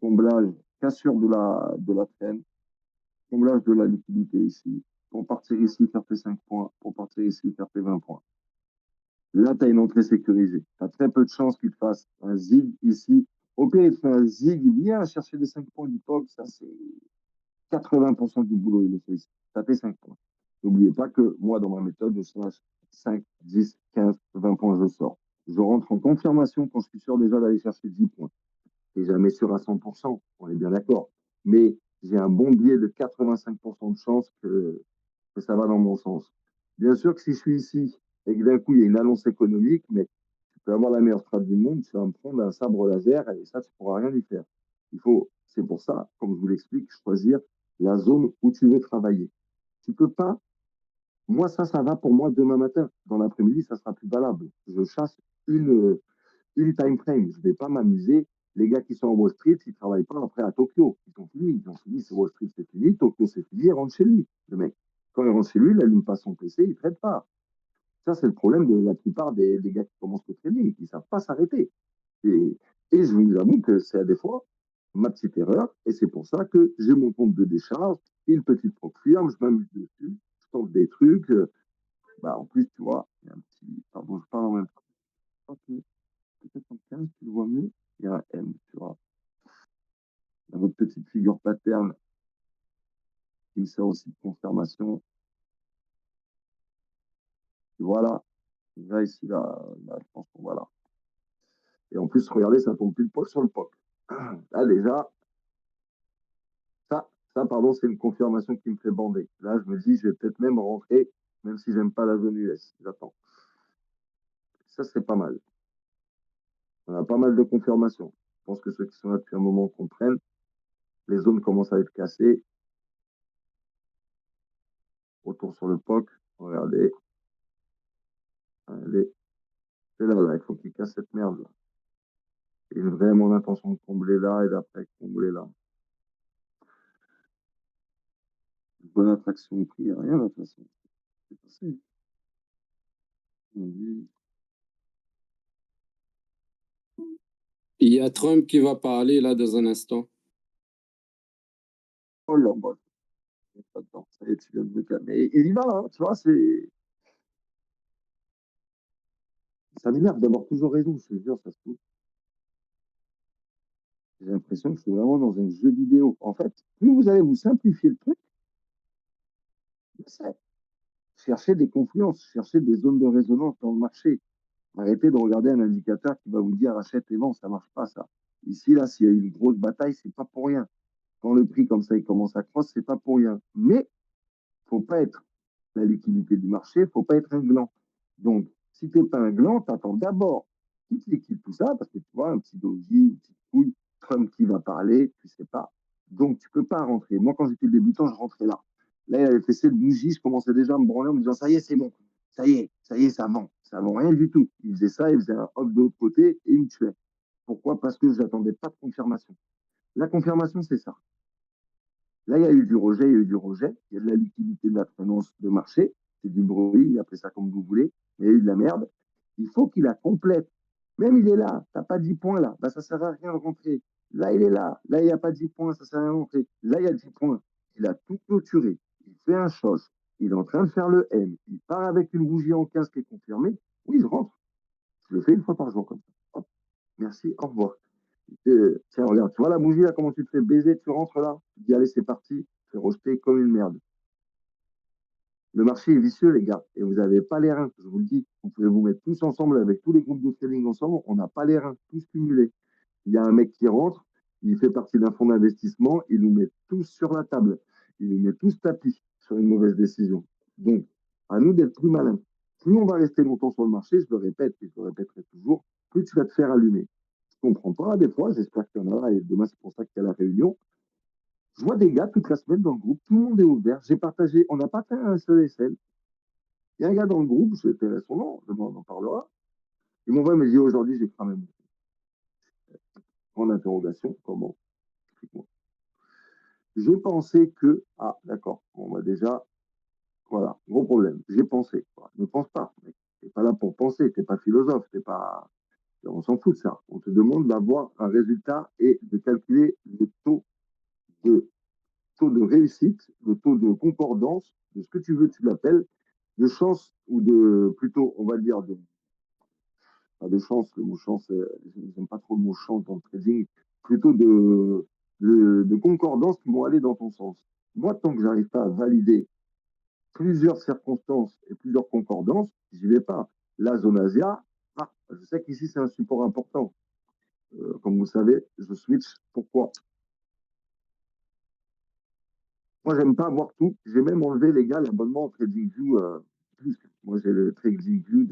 comblage, cassure de la traîne, comblage de la liquidité ici. Pour partir ici, faire tes 5 points. Pour partir ici, faire tes 20 points. Là, tu as une entrée sécurisée. Tu as très peu de chances qu'il te fasse un zig ici. Au pire, il te fait un zig, il vient chercher les 5 points du POG. Ça, c'est 80% du boulot, il le fait ici. Ça fait 5 points. N'oubliez pas que moi, dans ma méthode, je slash 5, 10, 15, 20 points, je sors. Je rentre en confirmation quand je suis sûr déjà d'aller chercher 10 points. Et jamais sûr à 100%, on est bien d'accord. Mais j'ai un bon biais de 85% de chance que ça va dans mon sens. Bien sûr que si je suis ici et que d'un coup il y a une annonce économique, mais tu peux avoir la meilleure strat du monde, tu vas me prendre un sabre laser et ça, tu ne pourras rien y faire. C'est pour ça, comme je vous l'explique, choisir la zone où tu veux travailler. Tu peux pas, moi ça va pour moi demain matin. Dans l'après-midi, ça sera plus valable. Je chasse une time frame. Je ne vais pas m'amuser. Les gars qui sont en Wall Street, ils ne travaillent pas après à Tokyo. Ils ont fini, c'est Wall Street, c'est fini. Tokyo, c'est fini. Il rentre chez lui, le mec. Quand il rentre chez lui, il allume pas son PC, il ne traite pas. Ça, c'est le problème de la plupart des gars qui commencent le trading. Ils ne savent pas s'arrêter. Et, et je vous avoue que c'est à des fois ma petite erreur. Et c'est pour ça que j'ai mon compte de décharge, une petite propre firme, je m'amuse dessus, je tente des trucs. Bah, en plus, tu vois, il y a un petit. Pardon, je parle en même temps. Peut-être en 15, tu le vois mieux. Il y a un M, tu vois. Dans votre petite figure pattern qui me sert aussi de confirmation. Et voilà. Là, ici, là, je pense qu'on va là. Et en plus, regardez, ça tombe pile poil sur le POC. Là, déjà, pardon, c'est une confirmation qui me fait bander. Là, je me dis, je vais peut-être même rentrer, même si j'aime pas la zone US. J'attends. Ça, c'est pas mal. On a pas mal de confirmations. Je pense que ceux qui sont là depuis un moment comprennent. Les zones commencent à être cassées. Retour sur le POC. Regardez. Allez. C'est là, il faut qu'il casse cette merde. Là. J'ai vraiment l'intention de combler là et d'après combler là. Bonne attraction au prix, rien de toute façon. C'est passé. Il y a Trump qui va parler là dans un instant. Oh là, bon, pas dedans. Ça y est, tu viens de me calmer. Il y va, hein, tu vois, c'est. Ça m'énerve d'avoir toujours raison, je te jure, ça se fout. J'ai l'impression que je suis vraiment dans un jeu vidéo. En fait, plus vous allez vous simplifier le truc, c'est chercher des confluences, chercher des zones de résonance dans le marché. Arrêtez de regarder un indicateur qui va vous dire achète et vends, ça marche pas ça. Ici, là, s'il y a une grosse bataille, c'est pas pour rien. Quand le prix comme ça, il commence à croître, c'est pas pour rien. Mais faut pas être la liquidité du marché, faut pas être un gland. Donc, si t'es pas un gland, t'attends d'abord toute l'équipe, tout ça, parce que tu vois, un petit doji, une petite couille, Trump qui va parler, tu sais pas. Donc, tu peux pas rentrer. Moi, quand j'étais débutant, je rentrais là. Là, il avait fait cette bougie, je commençais déjà à me branler en me disant, ça y est, c'est bon. Ça y est, ça vend. Ça vend rien du tout. Il faisait ça, il faisait un hop de l'autre côté et il me tuait. Pourquoi? Parce que je n'attendais pas de confirmation. La confirmation, c'est ça. Là, il y a eu du rejet, il y a eu du rejet. Il y a de la liquidité, de la traînance de marché. C'est du bruit, appelez ça comme vous voulez. Mais il y a eu de la merde. Il faut qu'il la complète. Même il est là, tu n'as pas 10 points là. Bah, ça ne sert à rien de rentrer. Là, il est là. Là, il n'y a pas 10 points, ça ne sert à rien de rentrer. Là, il y a 10 points. Il a tout clôturé. Il fait un choc. Il est en train de faire le M. Il part avec une bougie en 15 qui est confirmée. Oui, je rentre. Je le fais une fois par jour comme ça. Hop. Merci, au revoir. Tiens, regarde, tu vois la bougie là, comment tu te fais baiser, tu rentres là, tu te dis allez, c'est parti, tu es rejeté comme une merde. Le marché est vicieux, les gars, et vous n'avez pas les reins, je vous le dis. Vous pouvez vous mettre tous ensemble avec tous les groupes de trading ensemble, on n'a pas les reins, tous cumulés. Il y a un mec qui rentre, il fait partie d'un fonds d'investissement, il nous met tous sur la table, il nous met tous tapis sur une mauvaise décision. Donc, à nous d'être plus malins. Plus on va rester longtemps sur le marché, je le répète et je le répéterai toujours, plus tu vas te faire allumer. Je ne comprends pas des fois, j'espère qu'il y en aura, et demain c'est pour ça qu'il y a la réunion. Je vois des gars toute la semaine dans le groupe, tout le monde est ouvert, j'ai partagé, on n'a pas fait un seul SL. Il y a un gars dans le groupe, je vais taire son nom, on en parlera. Il m'envoie, il me dit aujourd'hui j'ai cramé. Point d'interrogation, comment? Explique-moi. J'ai pensé que, ah d'accord, bon bah déjà, voilà, gros problème, j'ai pensé. Ne pense pas, mec. T'es pas là pour penser, t'es pas philosophe, t'es pas. On s'en fout de ça. On te demande d'avoir un résultat et de calculer de, taux de réussite, le taux de concordance, de ce que tu veux, tu l'appelles, de chance ou de, plutôt, on va dire, pas de chance, le mot chance, j'aime pas trop le mot chance dans le trading, plutôt de concordance qui vont aller dans ton sens. Moi, tant que j'arrive pas à valider plusieurs circonstances et plusieurs concordances, j'y vais pas. La zone Asia, je sais qu'ici c'est un support important. Comme vous savez, je switch. Pourquoi? Moi, j'aime pas avoir tout. J'ai même enlevé, les gars, l'abonnement au TradingView plus. Moi, j'ai le TradingView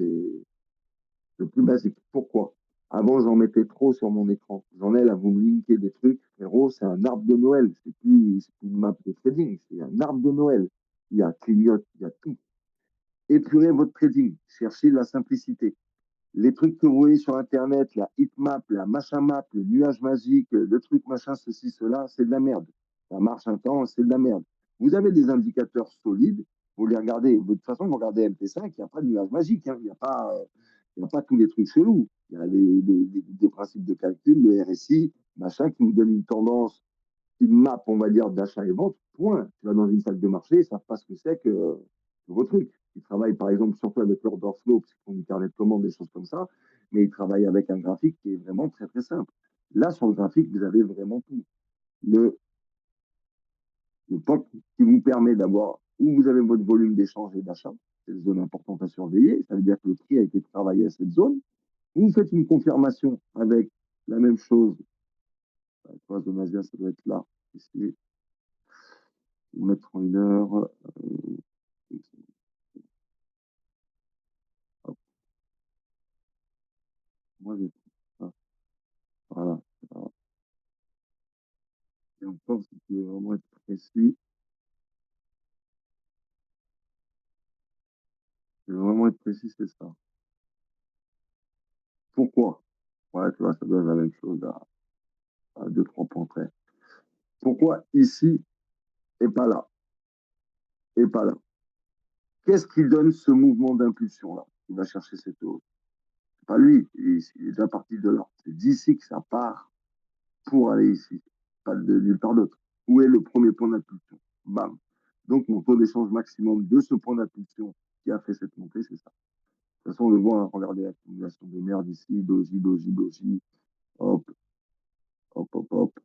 le plus basique. Pourquoi? Avant, j'en mettais trop sur mon écran. J'en ai là, vous me linkez des trucs. Frérot, c'est un arbre de Noël. C'est plus une map de trading. C'est un arbre de Noël. Il y a clignote, il y a tout. Épurez votre trading. Cherchez la simplicité. Les trucs que vous voyez sur Internet, la heatmap, la machin map, le nuage magique, le truc machin, ceci, cela, c'est de la merde. Ça marche un temps, c'est de la merde. Vous avez des indicateurs solides, vous les regardez. De toute façon, vous regardez MP5, il n'y a pas de nuage magique, hein. Il y a pas tous les trucs chelous. Il y a des principes de calcul, le RSI, machin, qui nous donne une tendance, une map, on va dire, d'achat et vente. Point. Tu vas dans une salle de marché, ils ne savent pas ce que c'est que vos trucs. Ils travaillent par exemple surtout avec l'order flow, parce qu'ils font du carnet de commandes, des choses comme ça, mais ils travaillent avec un graphique qui est vraiment très très simple. Là, sur le graphique, vous avez vraiment tout. Le, le POC qui vous permet d'avoir où vous avez votre volume d'échange et d'achat, c'est une zone importante à surveiller, ça veut dire que le prix a été travaillé à cette zone. Vous faites une confirmation avec la même chose. La zone Asia, ça doit être là. Ici, vous mettre en une heure. Hop, moi, j'ai ça. Voilà. Voilà. Et encore, si tu veux vraiment être précis, si tu veux vraiment être précis, c'est ça. Pourquoi? Ouais, tu vois, ça donne la même chose à 2, 3 points près. Pourquoi ici et pas là? Et pas là? Qu'est-ce qui donne ce mouvement d'impulsion là? Il va chercher cette hausse. C'est pas lui, il est déjà parti de là. C'est d'ici que ça part pour aller ici, pas de nulle part d'autre. Où est le premier point d'impulsion? Bam. Donc mon taux d'échange maximum de ce point d'impulsion qui a fait cette montée, c'est ça. De toute façon, on le voit, hein, regardez l'accumulation de merde ici, doji, doji, doji, hop, hop, hop, hop,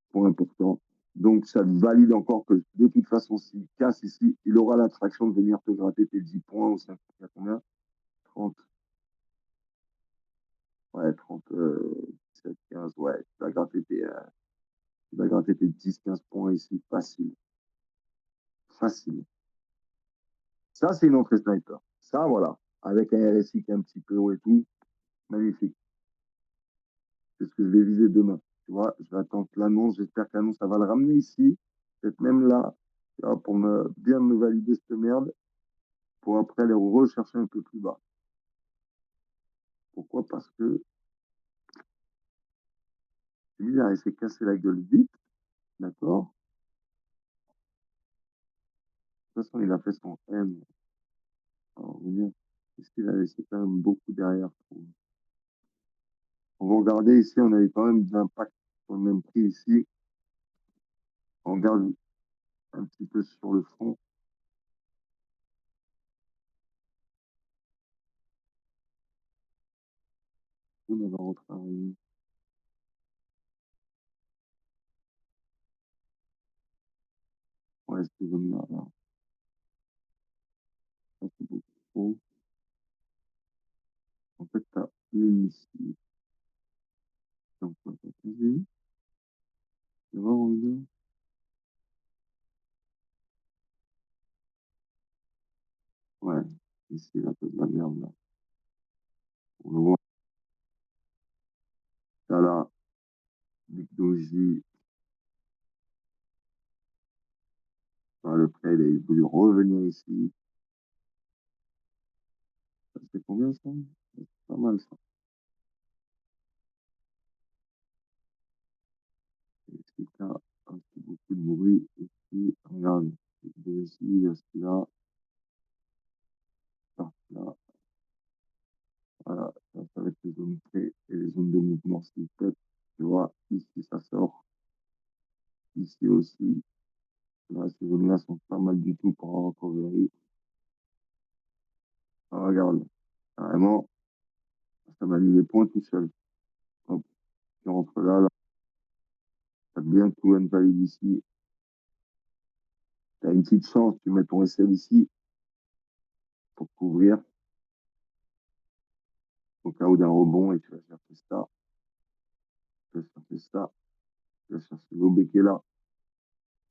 point important. Donc, ça valide encore que de toute façon, s'il casse ici, il aura l'attraction de venir te gratter tes 10 points ou 5, combien? 30, ouais, 30, 17, 15, ouais, tu vas gratter tes 10, 15 points ici, facile, facile. Ça, c'est une entrée sniper. Ça, voilà, avec un RSI qui est un petit peu haut et tout, magnifique. C'est ce que je vais viser demain. Tu vois, je vais attendre l'annonce. J'espère que l'annonce, ça va le ramener ici, peut-être même là, tu vois, pour bien me valider cette merde, pour après aller rechercher un peu plus bas. Pourquoi? Parce que c'est bizarre, il s'est cassé la gueule vite, d'accord? De toute façon, il a fait son M. Alors, est-ce qu'il a laissé quand même beaucoup derrière? On va regarder ici, on a eu quand même de l'impact sur le même prix ici. On regarde un petit peu sur le front. On va retravailler. Ouais, c'est zone là, là. Ça, c'est beaucoup trop. En fait, tu as une ici. Donc, on va poser. Tu vois, on est. Ouais, ici, là, t'as de la merde, là. On le voit. T'as là, Big Doji. Le prêt, il a voulu revenir ici. Ça fait combien, ça? C'est pas mal, ça. Ici, t'as un petit beaucoup de bruit. Ici, regarde. Big Doji, il y a celui-là. Ça, là. Voilà. Ça va être les zones près et les zones de mouvement, s'il te plaît. Tu vois, ici, ça sort. Ici aussi. Là, ces zones-là sont pas mal du tout pour un recovery. Ah, regarde, carrément, ça m'a mis les points tout seul. Hop, tu rentres là, là, t'as bien tout invalide ici. T'as une petite chance, tu mets ton SL ici pour te couvrir au cas où d'un rebond et tu vas chercher ça, tu vas chercher ça, tu vas chercher l'OB qui est là,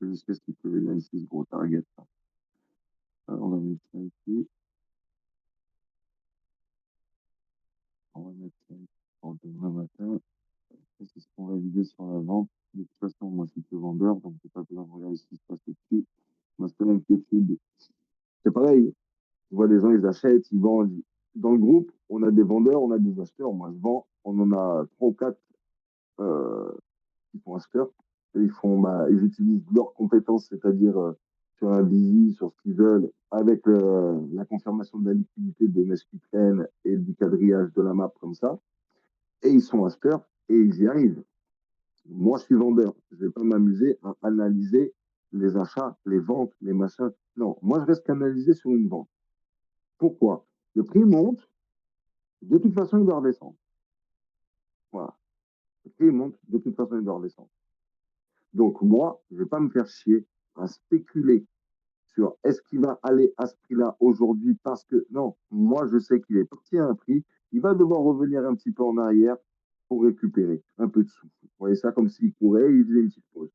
jusqu'à ce qu'il te vienne ici, ce gros target. Là. Alors, on va mettre ça ici, on va mettre ça ici pour demain matin. Ça, c'est ce qu'on va viser sur la vente. De toute façon, moi, je suis que vendeur, donc j'ai pas besoin de regarder ce qui se passe dessus. Ma seule inquiétude, c'est pareil. Tu vois, les gens, ils achètent, ils vendent. Dans le groupe, on a des vendeurs, on a des acheteurs. Moi, je vends. On en a trois ou quatre euh, qui sont acheteurs. Et ils utilisent leurs compétences, c'est-à-dire sur un busy, sur ce qu'ils veulent, avec la confirmation de la liquidité des mèches qui traînent et du quadrillage de la map comme ça. Et ils sont acheteurs et ils y arrivent. Moi, je suis vendeur. Je ne vais pas m'amuser à analyser les achats, les ventes, les machins. Non, moi, je reste canalisé sur une vente. Pourquoi? Le prix monte, de toute façon, il doit redescendre. Voilà. Le prix monte, de toute façon, il doit redescendre. Donc, moi, je ne vais pas me faire chier à spéculer sur est-ce qu'il va aller à ce prix-là aujourd'hui parce que non, moi, je sais qu'il est parti à un prix. Il va devoir revenir un petit peu en arrière pour récupérer un peu de souffle. Vous voyez ça comme s'il courait, il faisait une petite pause.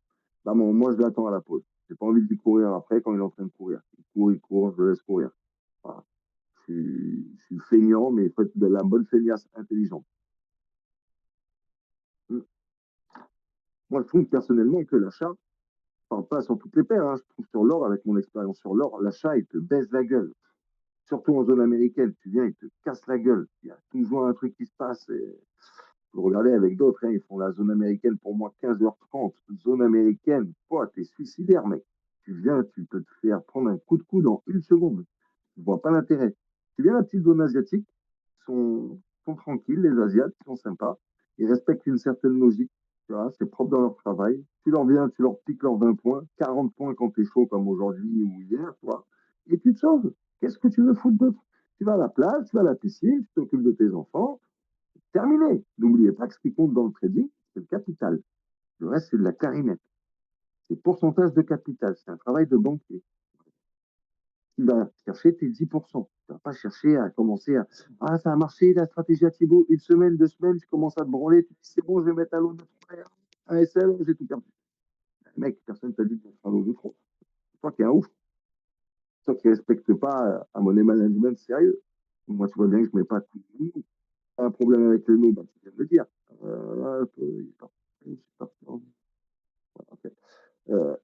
Là, bon, moi, je l'attends à la pause. J'ai pas envie de lui courir après quand il est en train de courir. Il court, je le laisse courir. Voilà. Je suis feignant, mais il faut être de la bonne feignasse intelligente. Moi, je trouve personnellement que l'achat, enfin, pas sur toutes les paires, hein, je trouve sur l'or, avec mon expérience sur l'or, l'achat, il te baisse la gueule. Surtout en zone américaine, tu viens, il te casse la gueule. Il y a toujours un truc qui se passe. Et vous regardez avec d'autres, hein, ils font la zone américaine pour moi 15h30. Zone américaine, toi, t'es suicidaire, mec. Tu viens, tu peux te faire prendre un coup de coude en une seconde. Je vois pas l'intérêt. Tu viens à la petite zone asiatique, sont tranquilles, les Asiates, ils sont sympas. Ils respectent une certaine logique. Tu vois, c'est propre dans leur travail. Tu leur viens, tu leur piques leurs 20 points, 40 points quand t'es chaud comme aujourd'hui ou hier, tu vois, et tu te sauves. Qu'est-ce que tu veux foutre d'autre? Tu vas à la plage, tu vas à la piscine, tu t'occupes de tes enfants, terminé. N'oubliez pas que ce qui compte dans le trading, c'est le capital. Le reste, c'est de la carinette. C'est pourcentage de capital. C'est un travail de banquier. Tu vas chercher tes 10%. Tu ne vas pas chercher à commencer à ah, ça a marché, la stratégie à Thibaut, une semaine, 2 semaines, tu commences à te branler, tu dis c'est bon, je vais mettre un lot de frère, un SL, j'ai tout perdu. Mec, personne t'a dit de mettre un lot de trop. C'est toi qui es un ouf. C'est toi qui ne respecte pas un money management sérieux. Moi, tu vois bien que je ne mets pas tout le monde. Un problème avec le lot, bah, tu viens de le dire. Il est parti. Je suis parti. Okay. Euh,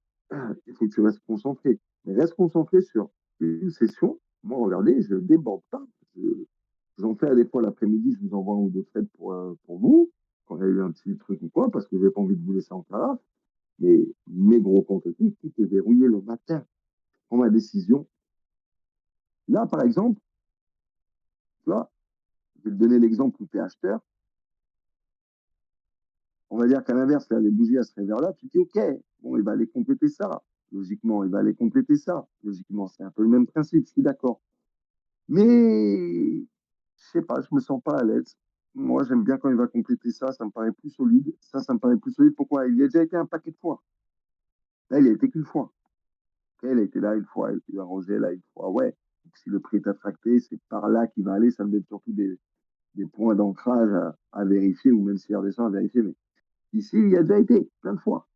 il faut que tu restes concentré. Mais reste concentré sur une session. Moi, regardez, je ne déborde pas. J'en fais à des fois l'après-midi, je vous envoie un ou deux trades pour vous, quand il y a eu un petit truc ou quoi, parce que je n'ai pas envie de vous laisser en carafe. Mais mes gros comptes, tout est verrouillé le matin. Je prends ma décision. Là, par exemple, tu vois, je vais te donner l'exemple où tu es acheteur. On va dire qu'à l'inverse, là, les bougies, elles seraient vers là. Tu te dis, OK, bon, il va aller compléter ça. Logiquement, il va aller compléter ça. Logiquement, c'est un peu le même principe, je suis d'accord. Mais, je sais pas, je me sens pas à l'aise. Moi, j'aime bien quand il va compléter ça, ça me paraît plus solide. Ça me paraît plus solide. Pourquoi? Il y a déjà été un paquet de fois. Là, il a été qu'une fois. Okay, il a été là une fois, il a été arrosé là une fois. Ouais. Donc, si le prix est attracté, c'est par là qu'il va aller. Ça me donne surtout des points d'ancrage à vérifier, ou même s'il redescend à vérifier. Mais ici, il y a déjà été plein de fois.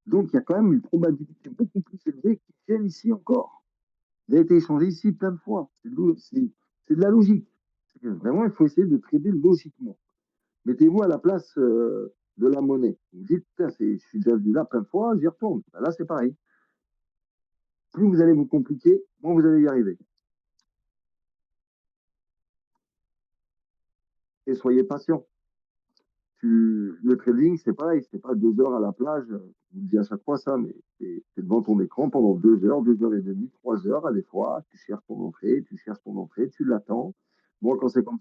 Donc, il y a quand même une probabilité beaucoup plus élevée qu'il vienne ici encore. Il a été échangé ici plein de fois. C'est de la logique. Vraiment, il faut essayer de trader logiquement. Mettez-vous à la place de la monnaie. Vous dites, je suis déjà venu là plein de fois, j'y retourne. Ben là, c'est pareil. Plus vous allez vous compliquer, moins vous allez y arriver. Et soyez patient. Le trading, c'est pareil, c'est pas 2 heures à la plage. Je vous le dis à chaque fois ça, mais c'est devant ton écran pendant 2 heures, 2 heures et demie, 3 heures à des fois. Tu cherches ton entrée, tu cherches ton entrée, tu l'attends. Moi, quand c'est comme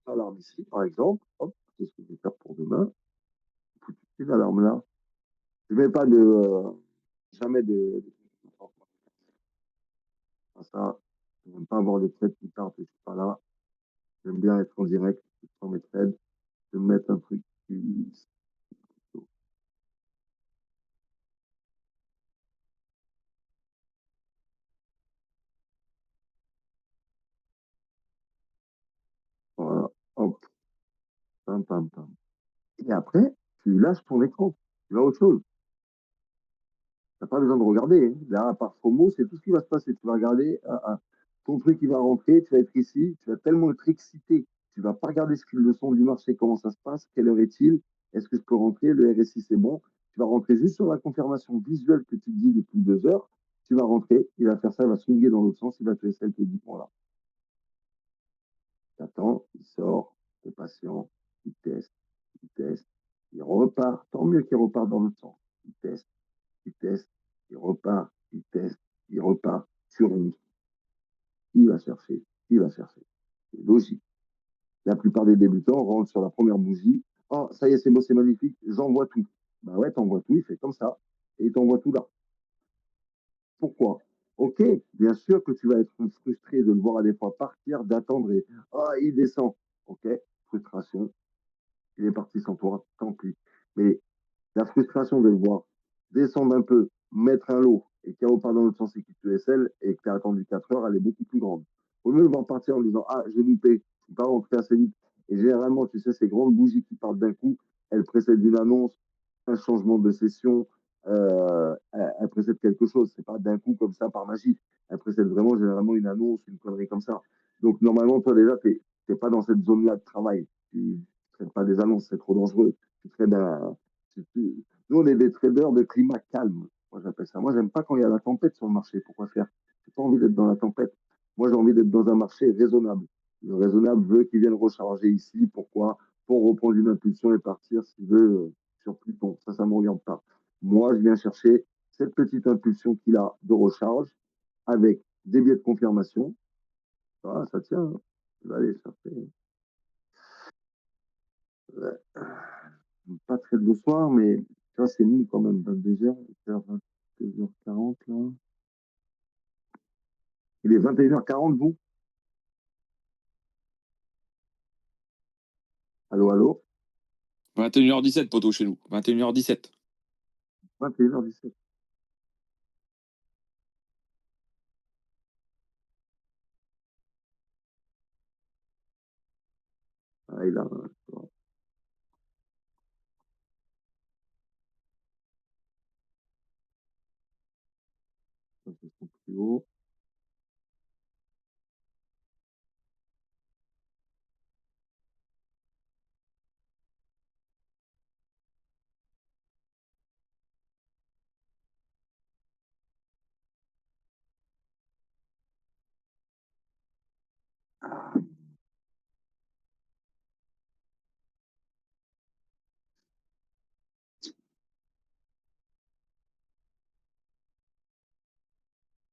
ça, Alarme ici, par exemple. Hop, qu'est-ce que je vais faire pour demain? Foutu une alarme là. Je mets pas de, jamais de ça. Je n'aime pas avoir des trades qui partent et je suis pas là. J'aime bien être en direct sur mes trades. Je vais me mettre un truc qui, voilà. Hop, pam, pam, pam. Et après, tu lâches ton écran. Tu vas à autre chose. Tu n'as pas besoin de regarder, hein. Là, par FOMO, c'est tout ce qui va se passer. Tu vas regarder, ton truc qui va rentrer, tu vas être ici, tu vas tellement être excité. Tu vas pas regarder ce qu'il le son du marché, comment ça se passe, quelle heure est-il, est-ce que je peux rentrer, le RSI c'est bon. Tu vas rentrer juste sur la confirmation visuelle que tu te dis depuis 2 heures. Tu vas rentrer, il va faire ça, il va swinguer dans l'autre sens, il va te laisser quelques 10 points là. Tu attends, il sort, tu es patient, il teste, il repart. Tant mieux qu'il repart dans l'autre sens. Il teste, il repart, il teste, il repart sur une. Il va chercher, il va chercher. C'est logique. La plupart des débutants rentrent sur la première bougie. Oh, ça y est, c'est beau, c'est magnifique, j'envoie tout. Bah ouais, t'envoies tout, il fait comme ça. Et il t'envoie tout là. Pourquoi? Ok, bien sûr que tu vas être frustré de le voir à des fois partir, d'attendre et oh, il descend. Ok, frustration, il est parti sans toi, tant pis. Mais la frustration de le voir descendre un peu, mettre un lot et qu'il repart dans l'autre sens et qu'il te SL et que tu as attendu 4 heures, elle est beaucoup plus grande. Au mieux de voir partir en disant ah, j'ai loupé, je ne suis pas rentré assez vite. Et généralement, tu sais, ces grandes bougies qui partent d'un coup, elles précèdent une annonce, un changement de session, elles précèdent quelque chose. C'est pas d'un coup comme ça par magie. Elles précèdent vraiment généralement une annonce, une connerie comme ça. Donc normalement, toi déjà, tu n'es pas dans cette zone-là de travail. Tu ne traites pas des annonces, c'est trop dangereux. Tu traites un, nous, on est des traders de climat calme. Moi, j'appelle ça. Moi, j'aime pas quand il y a la tempête sur le marché. Pourquoi faire? J'ai pas envie d'être dans la tempête. Moi, j'ai envie d'être dans un marché raisonnable. Le raisonnable veut qu'il vienne recharger ici. Pourquoi? Pour reprendre une impulsion et partir, s'il veut, sur Pluton. Ça ne me regarde pas. Moi, je viens chercher cette petite impulsion qu'il a de recharge avec des biais de confirmation. Ah, ça tient, hein. Je vais aller chercher. Ouais. Pas très le soir, mais tu vois, c'est mou quand même, 22h, 22h40 là. Il est 21h40, vous? Allô, allô? 21h17, poto, chez nous. 21h17. 21h17. Ah, il a, c'est son plus haut. Ah,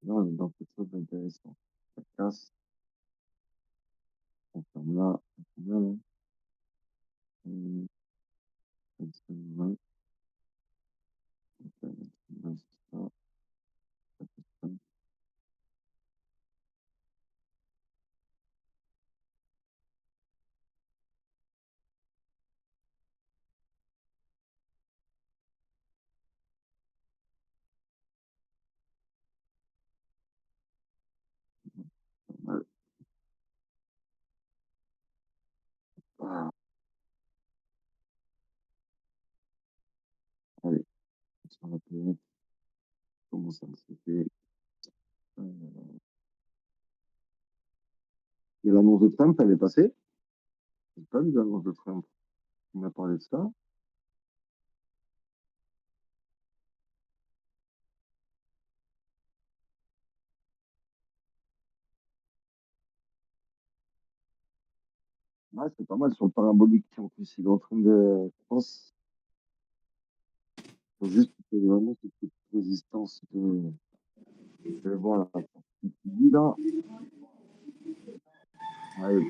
là, on est dans quelque chose d'intéressant. Ça casse, on ferme là, on ferme là, là. Hum, 25, 20, 20, c'est ça, ça fait ça. Ouais. Ah, allez, on va rappeler comment ça se fait. Euh, et l'annonce de Trump, elle est passée? J'ai pas vu l'annonce de Trump. Il m'a parlé de ça. Ouais, c'est pas mal sur le parabolique. En plus, il est en train de. Je pense faut juste qu'il y ait vraiment cette petite résistance de. Je vais voir là. Il dit là. Ouais,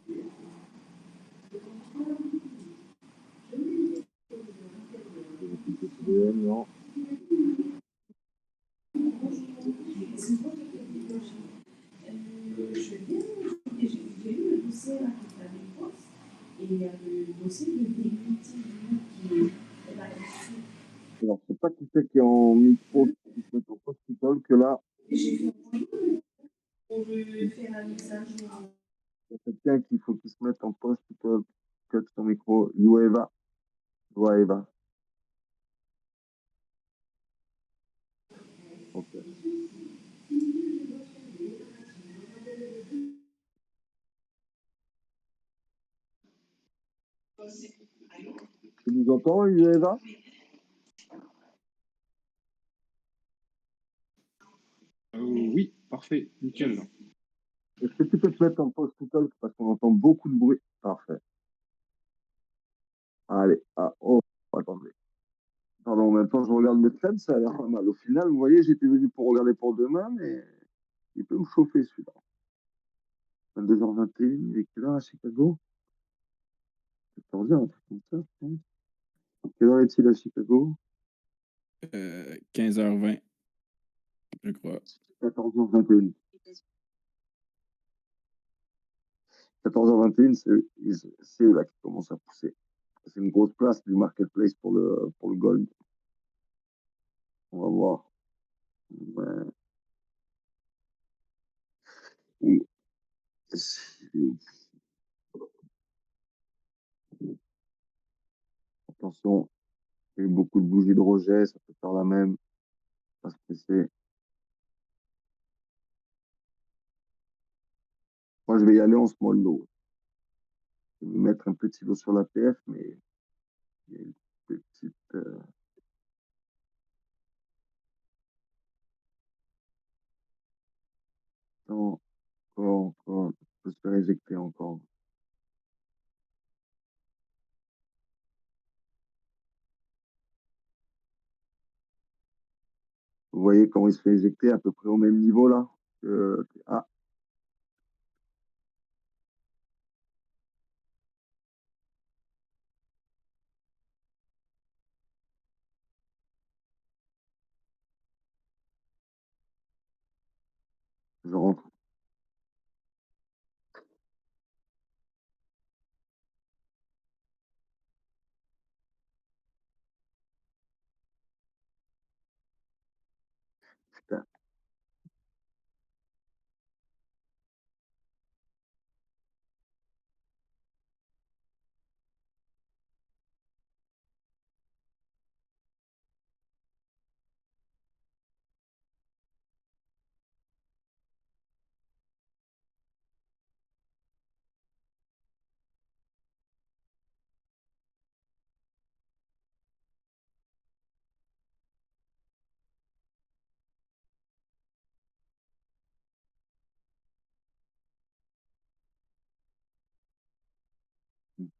Non. Alors, c'est pas qui c'est qui est en micro, qui se met en post-talk, que là, il y a quelqu'un qu'il faut qu'il se mette en post-talk, que son micro. Eva. Eva. Ok. Tu nous entends, Eva? Oui, parfait, nickel. Est-ce que tu peux te mettre en post-talk parce qu'on entend beaucoup de bruit? Parfait. Allez. Ah, oh, attendez. Pardon, en même temps, je regarde mes trades, ça a l'air pas mal. Au final, vous voyez, j'étais venu pour regarder pour demain, mais il peut me chauffer celui-là. 22h21, il est quelle heure à Chicago? 14h, un truc comme ça, je pense. Quelle heure est-il à Chicago? 15h20, je crois. 14h21. 14h21, c'est eux là qui commencent à pousser. C'est une grosse place du marketplace pour le gold. On va voir. Ouais. Et- Attention, il y a eu beaucoup de bougies de rejet, ça peut faire la même. Pas se presser. Moi, je vais y aller en small low. Je vais mettre un petit lot sur la PF, mais il y a une petite. Non, encore. Je peux se faire éjecter encore. Vous voyez comment il se fait éjecter à peu près au même niveau là? Ah, je rentre. Putain.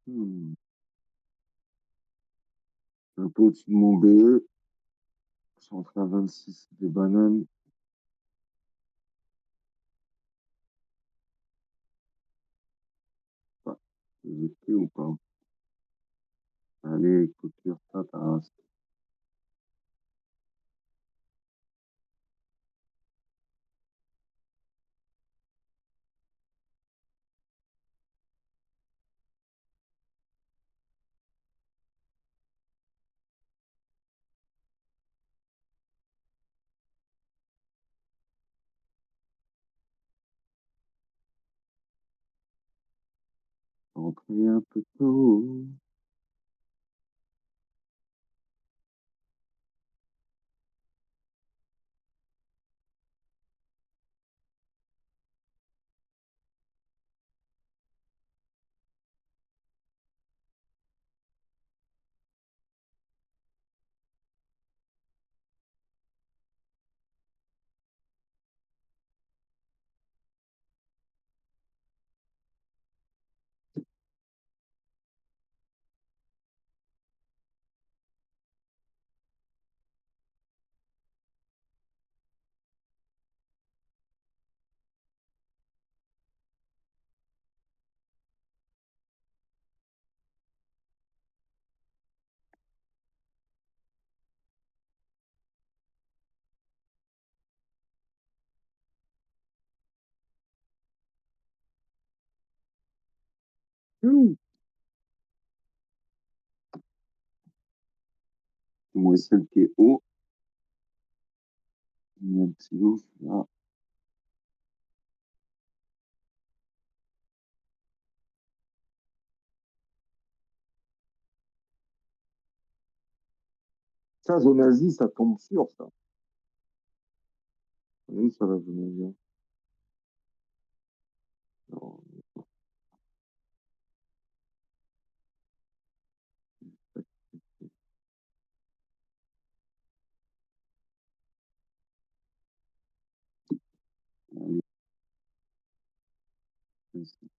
Hmm. Un peu au-dessus de mon BE. Je suis entré à 26 des bananes. Pas éjecté ou pas? Allez, clôture ça, ta race. Entré un peu tôt. Mon SL qui est haut. Il y a un petit lot, là. Ça, zone Asie, ça tombe sûr, ça. Où ça va, zone Asie? Non, allez, ici.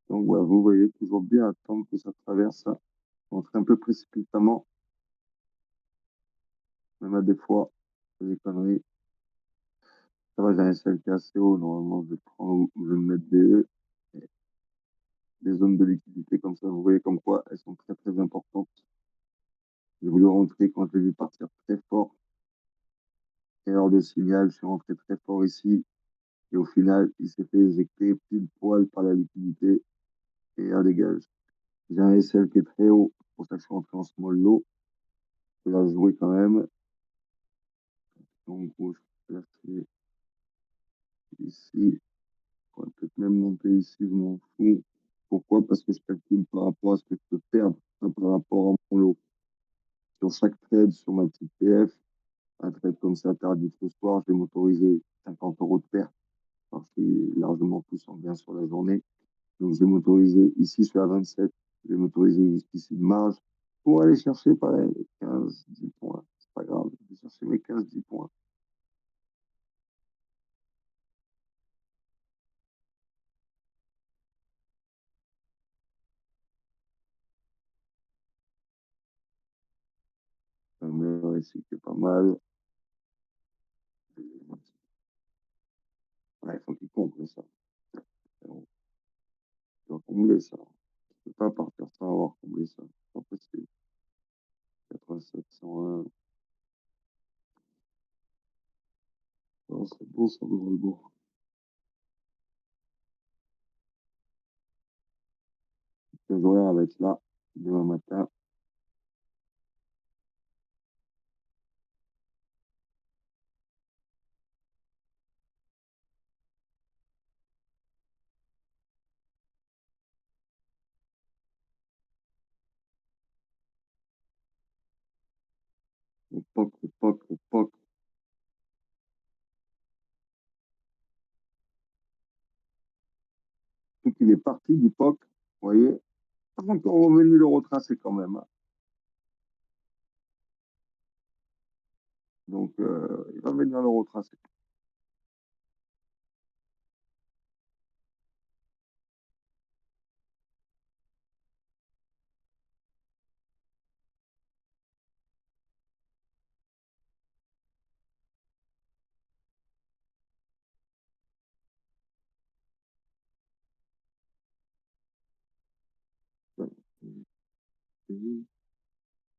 Donc, ouais, vous voyez toujours bien attendre que ça traverse ça. Rentrer un peu précipitamment, même à des fois, c'est des conneries. Ça va, j'ai un SL qui est assez haut. Normalement, je vais prendre, je vais me mettre des zones de liquidité comme ça. Vous voyez comme quoi elles sont très, très importantes. J'ai voulu rentrer quand j'ai vu partir très fort. Erreur de signal, je suis rentré très fort ici. Et au final, il s'est fait éjecter pile poil par la liquidité et un dégage. J'ai un SL qui est très haut. C'est pour ça que je suis rentré en small low. Je vais la jouer quand même. Donc, gros, je vais placer ici. On va peut-être même monter ici, je m'en fous. Pourquoi? Parce que je calcule par rapport à ce que je peux perdre, pas par rapport à mon lot. Sur chaque trade, sur ma petite PF, un trade comme ça tardif ce soir, je vais m'autoriser 50 euros de perte. Alors, je suis largement plus en bien sur la journée. Donc, je vais m'autoriser, ici, je suis à 27. Je vais m'autoriser jusqu'ici de marge pour aller chercher, pareil, 15, 10 points. C'est pas grave. Je vais chercher mes 15, 10 points. Un meilleur ici qui est pas mal. Ouais, il faut qu'il comble ça. On doit combler ça. Je peux pas partir sans avoir comblé ça. C'est pas possible. 87, 101. Non, c'est bon, ça vaut le bon. Les horaires va être là demain matin. Le POC, le POC, le POC. Tout il est parti du POC. Vous voyez? Pas encore revenu le retracer quand même, hein. Donc, il va venir le retracer.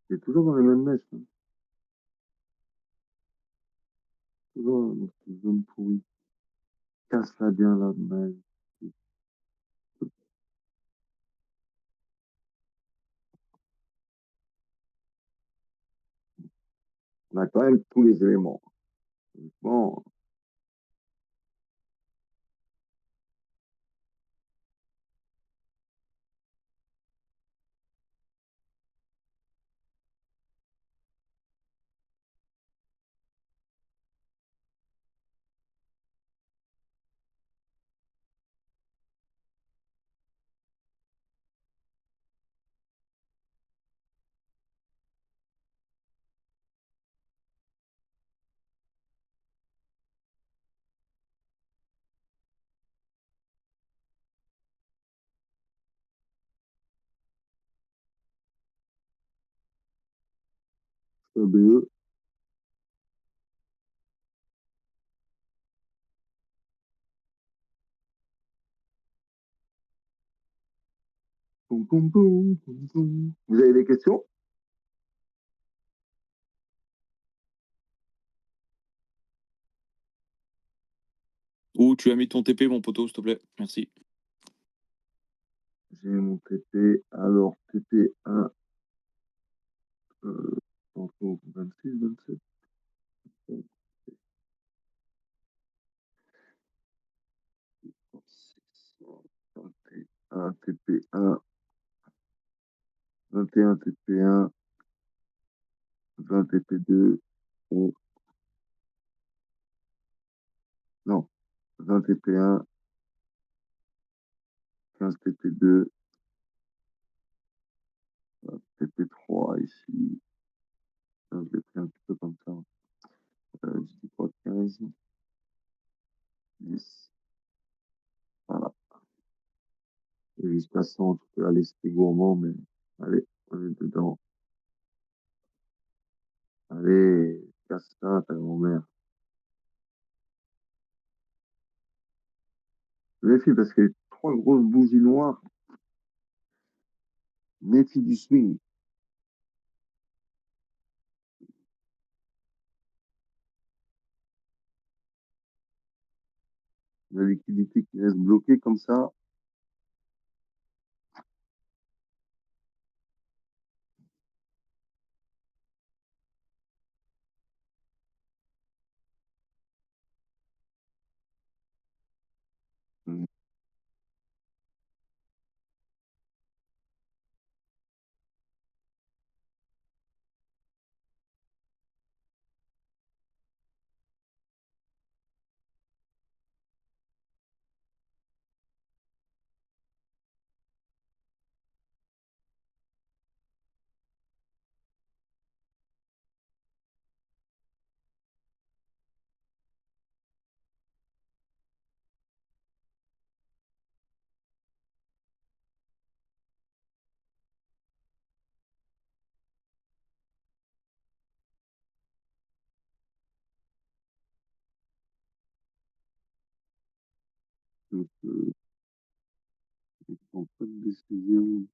C'est toujours dans les mêmes mèches, hein. Toujours dans cette zone pourrie. Casse-la bien là, man. On a quand même tous les éléments. Bon, BE. Poum, poum, poum, poum, poum. Vous avez des questions? Ou tu as mis ton TP, mon poteau, s'il te plaît. Merci. J'ai mon TP. Alors, TP1. Tantôt 26, 27. 21 TP1. 21 TP1. 20 TP2. Oh, non. 20 TP1. 15 TP2. TP3 ici. Je l'ai pris un petit peu comme ça. Je dis quoi, 15, 10. Voilà. Et jusqu'à 100, tu peux aller, c'était gourmand, mais allez, on est dedans. Allez, casse ça, ta grand-mère. Méfie, parce qu'il y a trois grosses bougies noires. Méfie du swing. La liquidité qui reste bloquée comme ça. Hmm. Donc, ils prennent pas de décision.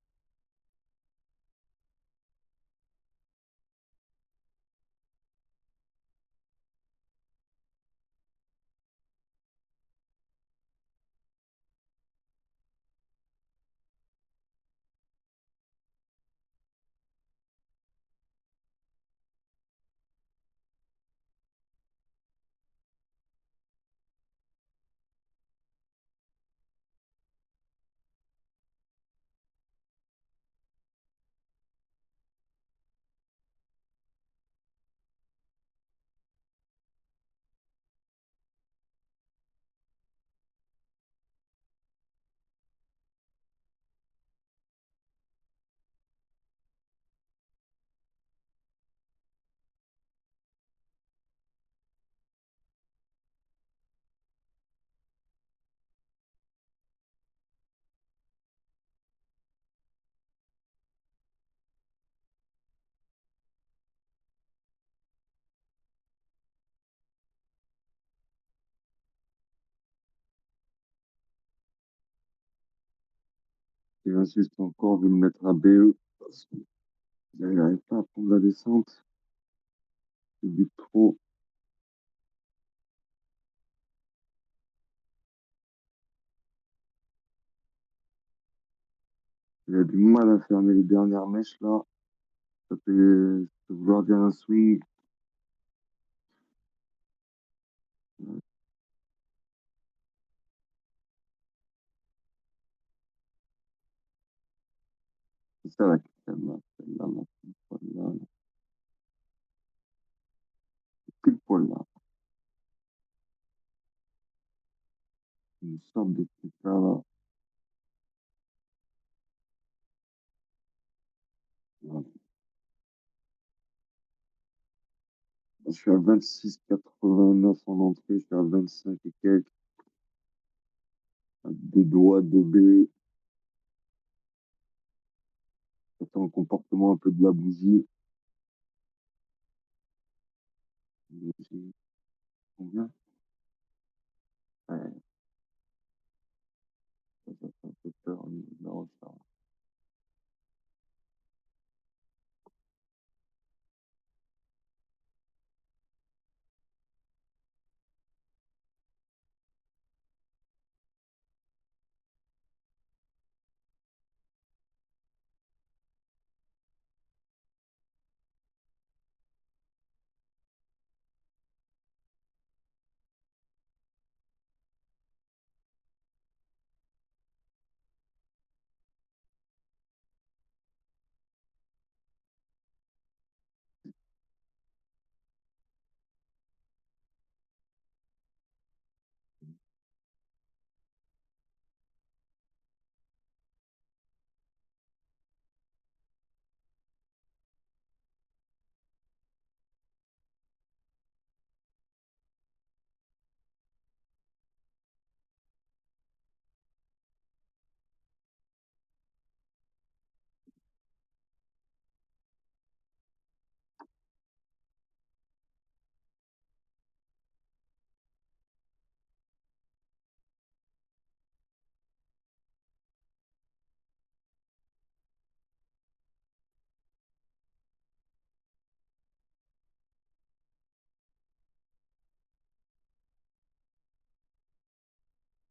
Ils insistent encore de me mettre à BE. Parce qu'ils n'arrivent pas à prendre la descente. C'est du trop. Il a du mal à fermer les dernières mèches là. Ça peut vouloir dire un swing. C'est ça la celle-là, celle-là, là, pile poil là, pile poil là. Une sorte de truc là, là. Voilà. Je suis à 26,89 en entrée, je suis à 25 et quelques, à deux doigts de B. J'attends le comportement un peu de la bougie. Bougie, combien? Ouais, ça fait un peu peur au niveau de la recharge.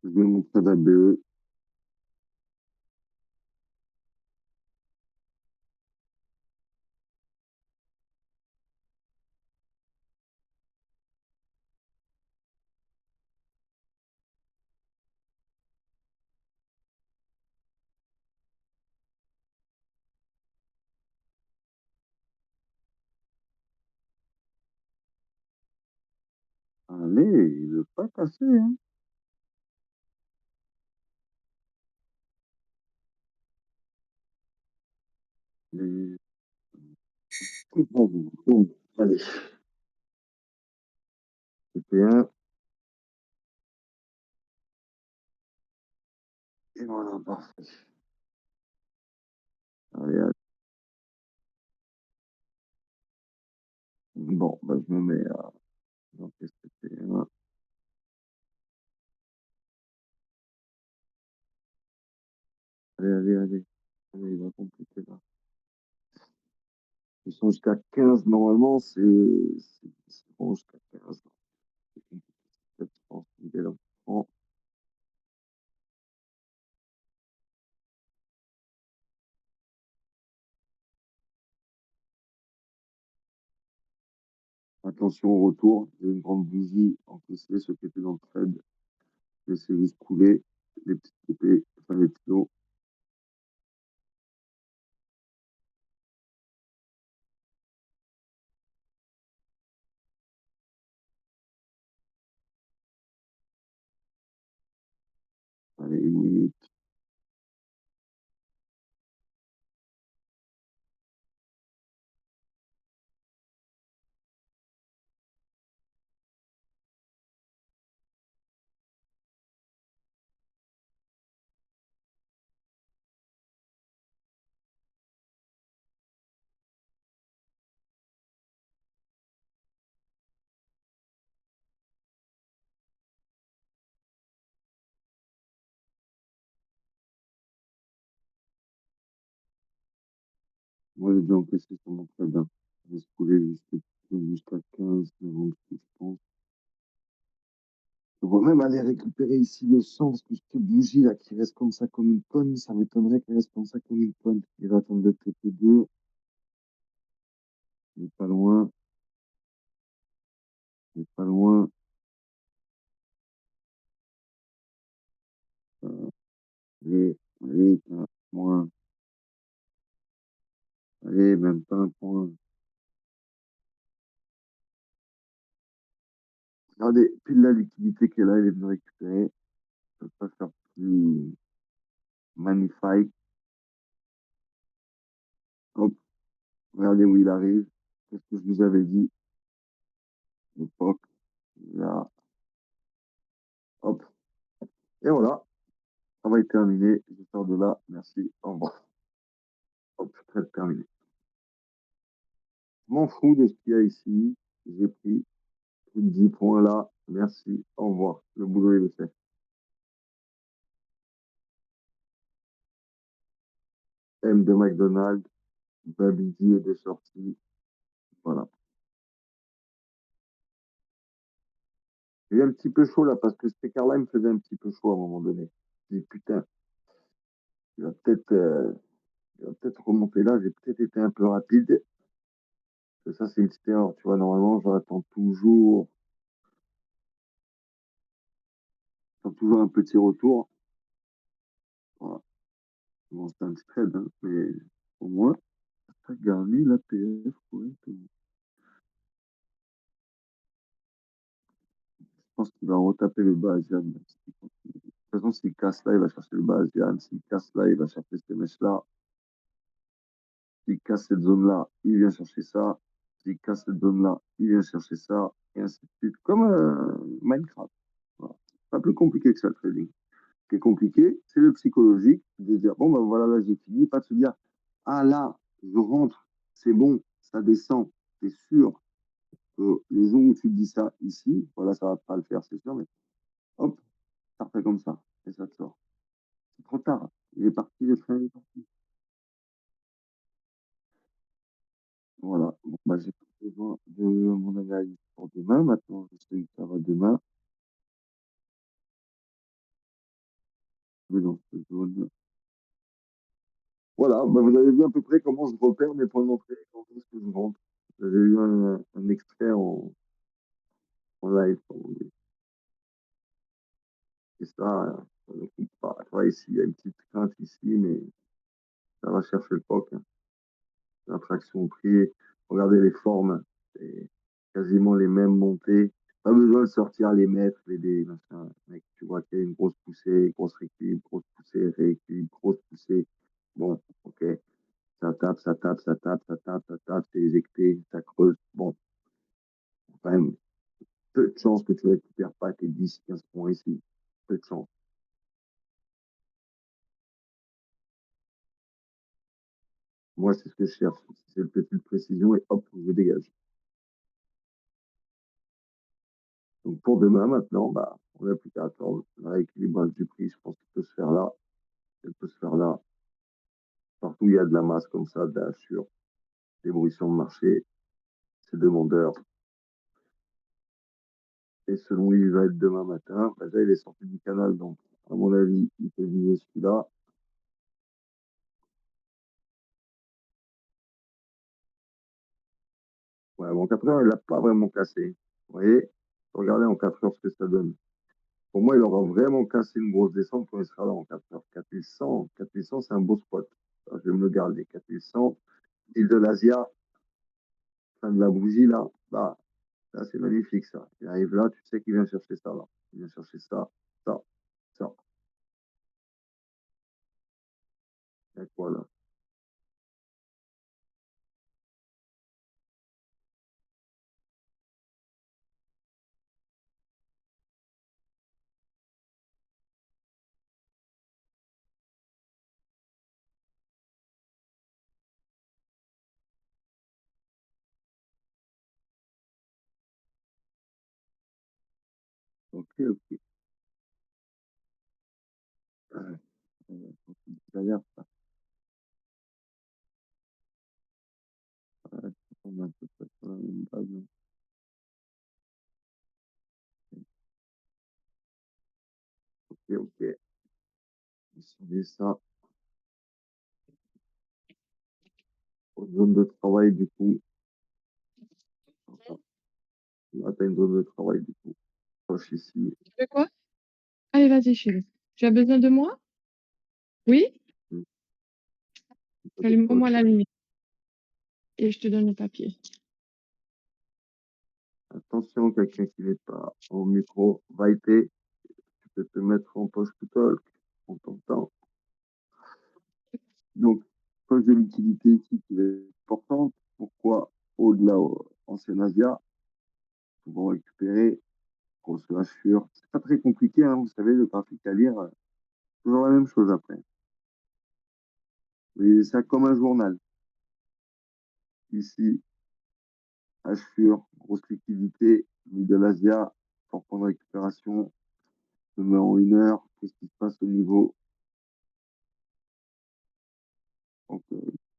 Je vais montrer la BE. Allez, il veut pas casser, hein. Les- Bon, allez, c'était un. Et voilà, parfait. Allez, allez. Bon, bah, je me mets à. Donc, c'était un. Allez, allez, allez. Allez, il va compléter là. Ils sont jusqu'à 15 normalement, c'est bon jusqu'à 15. C'est compliqué, je pense, il est là. Bon, attention au retour, j'ai une grande bougie encaissée, ceux qui étaient dans le trade, laissez juste couler les petites épées, enfin les petits lots. Allez, une minute. Moi, j'ai déjà encaissé sur mon trade, hein. Laisse couler jusqu'à 15 avant je pense. On va même aller récupérer ici le sang, parce que cette bougie là qui reste comme ça comme une conne, ça m'étonnerait qu'elle reste comme ça comme une conne. Il va attendre de TP2, il est pas loin, il est pas loin. Euh, allez, allez, un point, allez, même pas un point. Regardez, pile la liquidité qu'elle a, elle est venue récupérer. Je peux pas faire plus magnifique. Hop, regardez où il arrive. Qu'est-ce que je vous avais dit? L'époque, là, hop, et voilà, ça va être terminé. Je sors de là, merci, au revoir. Hop, très terminé. Je m'en fous de ce qu'il y a ici. J'ai pris 10 points là. Merci. Au revoir. Le boulot est fait. M de McDonald's. Babidi est de sortie. Voilà. J'ai eu un petit peu chaud là parce que cet écart-là, il me faisait un petit peu chaud à un moment donné. J'ai dit putain, il va peut-être remonter là. J'ai peut-être été un peu rapide. Parce que ça, c'est une petite erreur. Tu vois, normalement, j'attends toujours un petit retour. Voilà. Bon, c'est un petit trade, hein, mais au moins, ça a gagné la PF. Ouais, je pense qu'il va retaper le bas Asian. De toute façon, s'il casse là, il va chercher le bas Asian. S'il casse là, il va chercher ces mèches-là. S'il casse cette zone-là, il vient chercher ça. S'il casse cette zone-là, il vient chercher ça. Et ainsi de suite. Comme Minecraft. Voilà. Pas plus compliqué que ça, le trading. Ce qui est compliqué, c'est le psychologique de dire, bon, ben voilà, là, j'ai fini. Pas de se dire, ah là, je rentre, c'est bon, ça descend, c'est sûr que le jour où tu te dis ça ici, voilà, ça va pas le faire, c'est sûr, mais hop, ça refait comme ça, et ça te sort. C'est trop tard. Il est parti, le train est parti. Voilà. Bon, bah, j'ai pas besoin de mon analyse pour demain. Maintenant, je sais que ça va demain. retrouver dans cette zone. Voilà, bah, vous avez vu à peu près comment je repère mes points d'entrée quand est-ce que je rentre. Vous avez eu un extrait en live, comme on dit. Et ça ne coupe pas. Tu vois, ici, il y a une petite crainte ici, mais ça va chercher le POC. Hein. L'attraction au prix. Regardez les formes. C'est quasiment les mêmes montées. Pas besoin de sortir les mètres, les dés, machin. Mec, tu vois qu'il y a une grosse poussée, grosse rééquilibre, grosse poussée, rééquilibre, grosse poussée. Bon, ok. Ça tape, ça tape, ça tape, ça tape, ça tape, c'est éjecté, ça creuse. Bon, quand même, peu de chance que tu récupères pas tes 10, 15 points ici. Peu de chance. Moi, c'est ce que je cherche. C'est une petite précision et hop, je dégage. Donc, pour demain, maintenant, bah, on n'a plus qu'à attendre. Le rééquilibrage du prix, je pense qu'il peut se faire là. Elle peut se faire là. Partout, il y a de la masse comme ça, de la sur l'évolution de marché. C'est demandeur. Et selon où il va être demain matin, bah, là, il est sorti du canal. Donc, à mon avis, il peut viser celui-là. Ouais, en 4 heures, il l'a pas vraiment cassé. Vous voyez? Regardez en 4 heures ce que ça donne. Pour moi, il aura vraiment cassé une grosse descente quand il sera là en 4 heures. 4100, 4100, c'est un beau spot. Alors, je vais me le garder. 4100, île de l'Asia, fin de la bougie là. Bah, là, c'est magnifique ça. Il arrive là, tu sais qu'il vient chercher ça là. Il vient chercher ça, ça, ça. Et voilà. Ok, ok. Ouais, d'ailleurs, ça. Ouais, on a à peu près sur la même base. Ok, ok. On surveille ça. Aux zones de travail, du coup. Enfin, là, tu as une zone de travail, du coup. Proche ici. Tu veux quoi? Allez, vas-y, chérie. Tu as besoin de moi? Oui? Hmm, pas de Allume-moi poche. la lumière et je te donne le papier. Attention, quelqu'un qui n'est pas au micro, va être, tu peux te mettre en poche to talk, on t'entend. Donc, poche de liquidité ici qui est importante. Pourquoi au-delà ancien Asia, pouvons récupérer grosse hachure. C'est pas très compliqué, hein, vous savez, le graphique à lire, toujours la même chose après. Vous voyez ça comme un journal. Ici, hachure, grosse liquidité, middle Asia, fort point de récupération, je me mets en 1 heure, qu'est-ce qui se passe au niveau. Donc,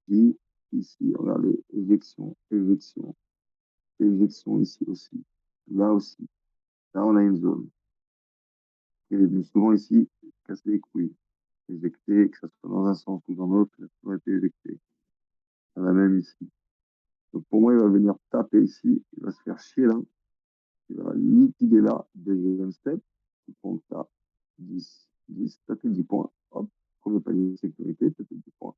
ici, ici, regardez, éjection, éjection, éjection ici aussi. Là aussi. Là, on a une zone. Et souvent ici, casser les couilles. Éjecter, que ce soit dans un sens ou dans l'autre, ça a été éjecté. On a même ici. Donc, pour moi, il va venir taper ici. Il va se faire chier là. Il va liquider là. Deuxième step. Il compte là. 10, 10, ça fait 10 points. Hop. Premier panier de sécurité, ça fait 10 points.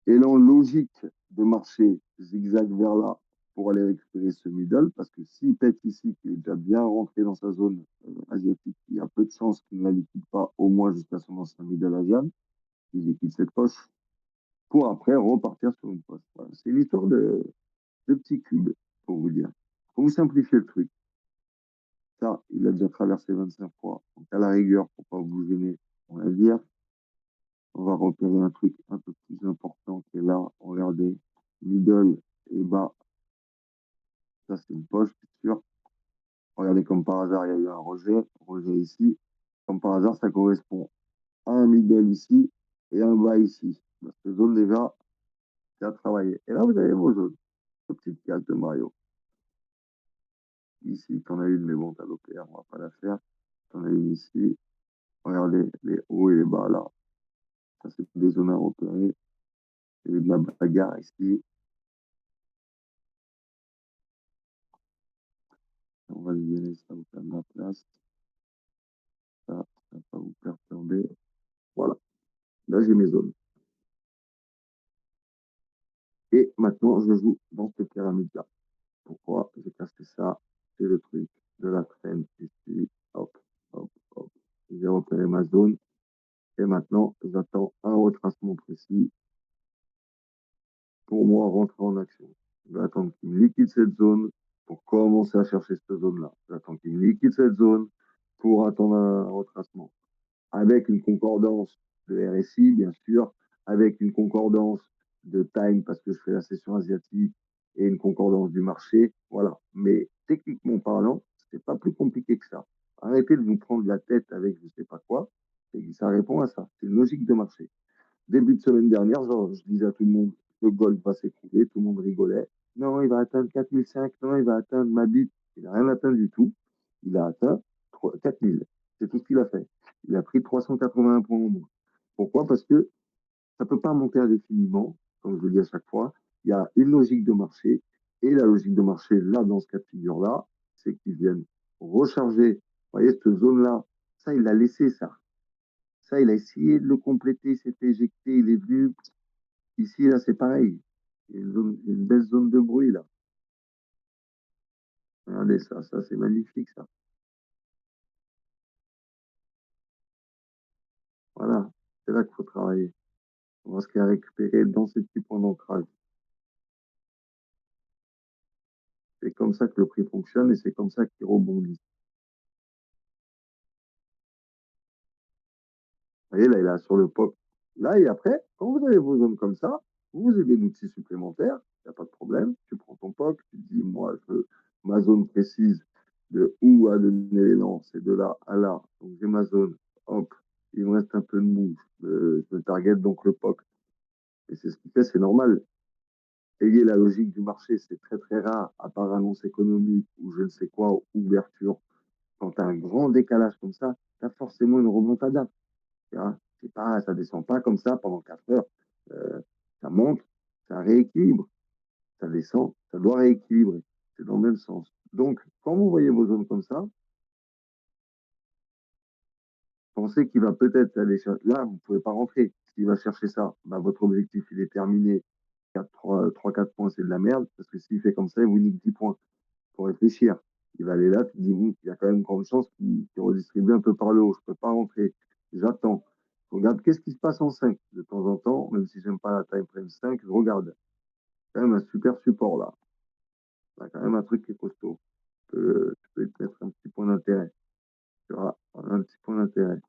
Et en logique de marcher zigzag vers là pour aller récupérer ce middle, parce que s'il pète ici, qu'il est déjà bien rentré dans sa zone asiatique, il y a peu de chances qu'il ne la liquide pas au moins jusqu'à son ancien middle asian, il liquide cette poche pour après repartir sur une poche. Voilà. C'est une histoire de petits cubes, pour vous dire. Pour vous simplifier le truc, ça, il a déjà traversé 25 fois. Donc à la rigueur, pour pas vous gêner, on va dire, on va repérer un truc un peu plus important qui est là. Regardez, middle et bas, ça c'est une poche, c'est sûr. Regardez comme par hasard, il y a eu un rejet, rejet ici. Comme par hasard, ça correspond à un middle ici et un bas ici. Parce que zone déjà, c'est à travailler. Et là, vous avez vos zones. Petite carte de Mario. Ici, t'en as une, mais bon, t'as l'OPR, on va pas la faire. T'en as une ici. Regardez les hauts et les bas là. Ça, c'est des zones à repérer. Il y a de la bagarre ici. On va libérer ça, vous faire de la place. Ça va pas vous perturber. Voilà. Là, j'ai mes zones. Et maintenant, je joue dans cette pyramide-là. Pourquoi j'ai cassé ça? C'est le truc de la traîne ici. Hop, hop, hop. J'ai repéré ma zone. Et maintenant, j'attends un retracement précis pour moi rentrer en action. Je vais attendre qu'il me liquide cette zone pour commencer à chercher cette zone-là. J'attends qu'il me liquide cette zone pour attendre un retracement. Avec une concordance de RSI, bien sûr, avec une concordance de time parce que je fais la session asiatique et une concordance du marché. Voilà. Mais techniquement parlant, c'est pas plus compliqué que ça. Arrêtez de vous prendre la tête avec je sais pas quoi. Ça répond à ça. C'est une logique de marché. Début de semaine dernière, genre, je disais à tout le monde, le gold va s'écrouler, tout le monde rigolait. Non, il va atteindre 4005, non, il va atteindre ma bite. Il n'a rien atteint du tout. Il a atteint 4000. C'est tout ce qu'il a fait. Il a pris 381 points en moins. Pourquoi? Parce que ça ne peut pas monter indéfiniment, comme je le dis à chaque fois. Il y a une logique de marché. Et la logique de marché, là, dans ce cas de figure-là, c'est qu'ils viennent recharger. Vous voyez, cette zone-là, ça, il l'a laissé, ça. Ça, il a essayé de le compléter, il s'est éjecté, il est venu. Ici, là, c'est pareil. Il y a une belle zone de bruit, là. Regardez ça, ça, c'est magnifique, ça. Voilà, c'est là qu'il faut travailler. On va ce qu'il y a récupéré dans ces petits points d'ancrage. C'est comme ça que le prix fonctionne et c'est comme ça qu'il rebondit. Vous voyez, là, il est sur le pop. Là, et après, quand vous avez vos zones comme ça, vous avez des outils supplémentaires, il n'y a pas de problème. Tu prends ton pop, tu te dis, moi, je veux ma zone précise de où à donner l'élan, c'est de là à là. Donc, j'ai ma zone, hop, il me reste un peu de mou, je me target donc le POC. Et c'est ce qui fait, c'est normal. Ayez la logique du marché, c'est très très rare, à part annonce économique ou je ne sais quoi, ouverture. Quand tu as un grand décalage comme ça, tu as forcément une remontada. C'est pas, ça descend pas comme ça pendant 4 heures. Euh, Ça monte, ça rééquilibre, ça descend, ça doit rééquilibrer. C'est dans le même sens. Donc, quand vous voyez vos zones comme ça, pensez qu'il va peut-être aller chercher. Là, vous ne pouvez pas rentrer. S'il va chercher ça, bah, votre objectif, il est terminé. 3-4 points, c'est de la merde. Parce que s'il fait comme ça, il vous nique 10 points. Il faut réfléchir. Il va aller là, tu dis, bon, il y a quand même une grande chance qu'il redistribue un peu par le haut. Je ne peux pas rentrer. J'attends. Je regarde qu'est-ce qui se passe en 5. De temps en temps, même si j'aime pas la time frame 5, je regarde. Quand même un super support là. Il y a quand même un truc qui est costaud. Tu peux te mettre un petit point d'intérêt. Tu vois, un petit point d'intérêt.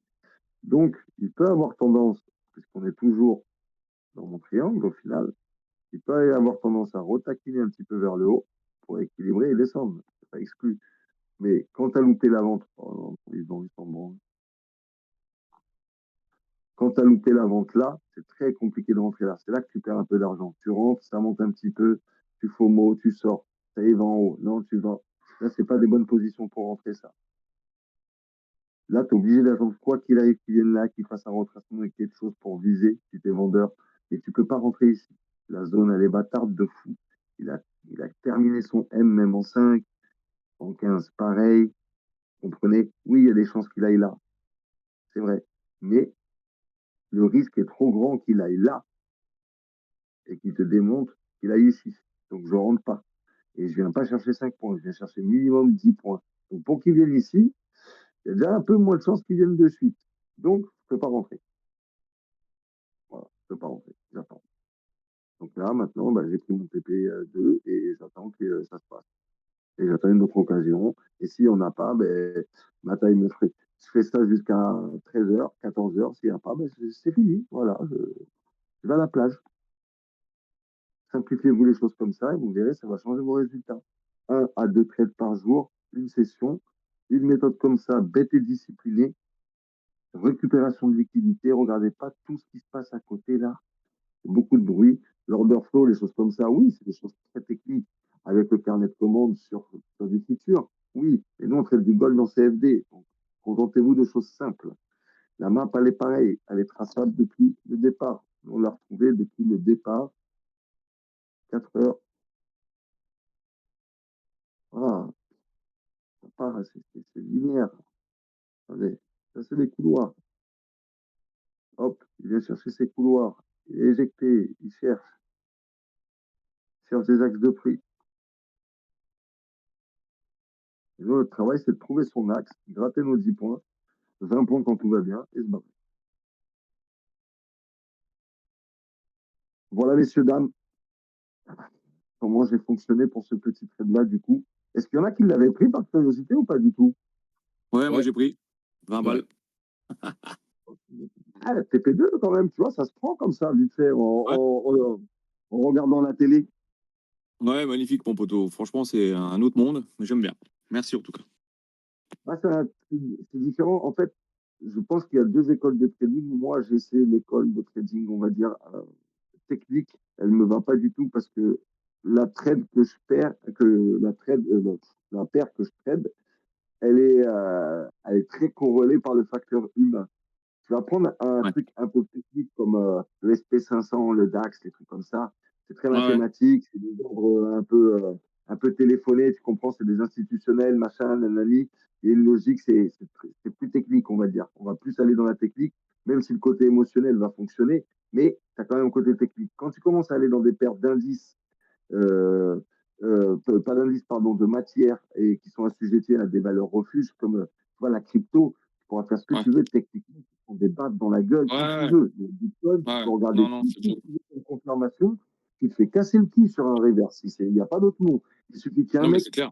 Donc, il peut avoir tendance, puisqu'on est toujours dans mon triangle au final, il peut avoir tendance à retaquiner un petit peu vers le haut pour équilibrer et descendre. C'est pas exclu. Mais quand tu as loupé la vente, oh non, ils sont bons. Quand tu as loupé la vente là, c'est très compliqué de rentrer là. C'est là que tu perds un peu d'argent. Tu rentres, ça monte un petit peu, tu FOMO, tu sors, ça y va en haut. Non, tu vas. Là, c'est pas des bonnes positions pour rentrer ça. Là, tu es obligé d'attendre quoi qu'il arrive, qu'il vienne là, qu'il fasse un retracement et quelque chose pour viser si tu es vendeur. Et tu peux pas rentrer ici. La zone, elle est bâtarde de fou. Il a terminé son M même en 5, en 15, pareil. Comprenez? Oui, il y a des chances qu'il aille là. C'est vrai. Mais le risque est trop grand qu'il aille là et qu'il te démontre qu'il aille ici. Donc, je ne rentre pas. Et je ne viens pas chercher 5 points. Je viens chercher minimum 10 points. Donc, pour qu'il vienne ici, il y a déjà un peu moins de chances qu'il vienne de suite. Donc, je ne peux pas rentrer. Voilà, je ne peux pas rentrer. J'attends. Donc là, maintenant, bah, j'ai pris mon TP2 et j'attends que ça se passe. Et j'attends une autre occasion. Et s'il n'y en a pas, ben, ma taille me ferait. Je fais ça jusqu'à 13h, 14h. S'il n'y a pas, ben, c'est fini. Voilà, je vais à la plage. Simplifiez-vous les choses comme ça et vous verrez, ça va changer vos résultats. 1 à 2 trades par jour, une session, une méthode comme ça, bête et disciplinée, récupération de liquidité. Regardez pas tout ce qui se passe à côté là. Beaucoup de bruit. L'order flow, les choses comme ça, oui, c'est des choses très techniques. Avec le carnet de commandes sur du futur, oui. Mais nous, on traite du gold dans CFD. Donc, contentez-vous de choses simples. La map, elle est pareille. Elle est traçable depuis le départ. On l'a retrouvée depuis le départ. 4 heures. Voilà. Ça part, c'est linéaire. Attendez. Ça, c'est les couloirs. Hop, il vient chercher ses couloirs. Il est éjecté. Il cherche des axes de prix. Et nous, notre travail, c'est de trouver son axe, gratter nos 10 points, 20 points quand tout va bien, et se barrer. Voilà, messieurs, dames, comment j'ai fonctionné pour ce petit trade-là, du coup. Est-ce qu'il y en a qui l'avaient pris par curiosité ou pas du tout? Ouais, moi j'ai pris 20 balles. Ah, TP2, quand même, tu vois, ça se prend comme ça, vite fait, en regardant la télé. Ouais, magnifique, mon poteau. Franchement, c'est un autre monde, mais j'aime bien. Merci en tout cas. Ah, c'est différent. En fait, je pense qu'il y a deux écoles de trading. Moi, j'ai essayé l'école de trading, on va dire, technique. Elle ne me va pas du tout parce que la trade que je perds, la paire que je trade, elle est très corrélée par le facteur humain. Tu vas prendre un Ouais, truc un peu technique comme le SP500, le DAX, les trucs comme ça. C'est très ouais, mathématique, c'est des ordres un peu téléphonés, tu comprends, c'est des institutionnels, machin, nanani. Il y a une logique, c'est plus technique, on va dire. On va plus aller dans la technique, même si le côté émotionnel va fonctionner, mais tu as quand même un côté technique. Quand tu commences à aller dans des paires d'indices, euh, pas d'indices, pardon, de matières et qui sont assujettis à des valeurs refuges, comme tu vois, la crypto, tu pourras faire ce que ouais, tu veux techniquement, tu prends des battes dans la gueule, tout ce que tu ouais, veux. Le Bitcoin, tu ouais. peux regarder Non, non, tout c'est ce que sûr. tu veux comme confirmation, tu te fais casser le cul sur un reverse. Il n'y a pas d'autre mot. Il suffit qu'il y ait un Non, mais mec, c'est clair.